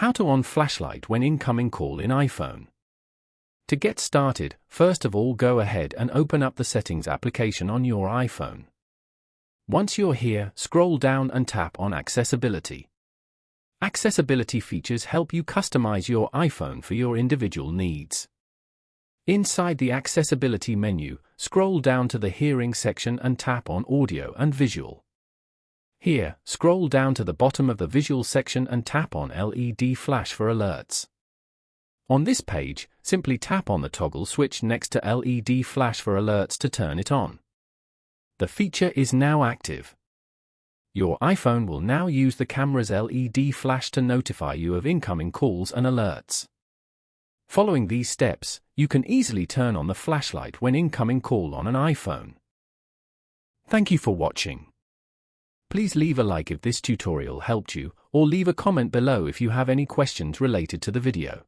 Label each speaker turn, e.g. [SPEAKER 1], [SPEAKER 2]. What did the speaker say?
[SPEAKER 1] How to on flashlight when incoming call in iPhone. To get started, first of all go ahead and open up the Settings application on your iPhone. Once you're here, scroll down and tap on Accessibility. Accessibility features help you customize your iPhone for your individual needs. Inside the Accessibility menu, scroll down to the Hearing section and tap on Audio and Visual. Here, scroll down to the bottom of the Visual section and tap on LED Flash for alerts. On this page, simply tap on the toggle switch next to LED Flash for alerts to turn it on. The feature is now active. Your iPhone will now use the camera's LED flash to notify you of incoming calls and alerts. Following these steps, you can easily turn on the flashlight when incoming call on an iPhone. Thank you for watching. Please leave a like if this tutorial helped you, or leave a comment below if you have any questions related to the video.